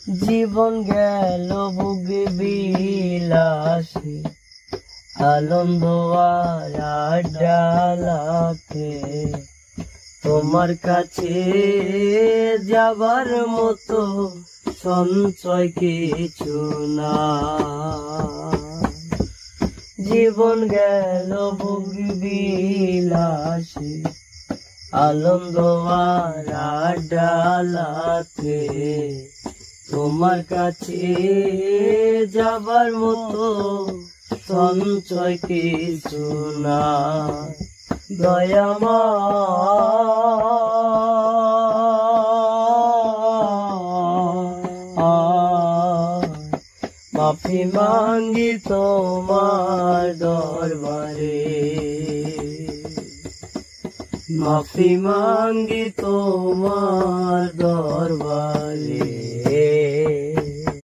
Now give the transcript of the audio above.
জীবন গেল ভোগে বিলাসে আনন্দ আর আড্ডালাতে তোমার কাছে যাবার মতো সঞ্চয় কিছু না। জীবন গেল ভোগে বিলাসে আনন্দ আর আড্ডালাতে তোমার কাছে যাবার মতো সঞ্চয় কিছু না। মাফি মাঙ্গি তোমার দরবারে, মাফি মাঙ্গি তোমার দরবারে।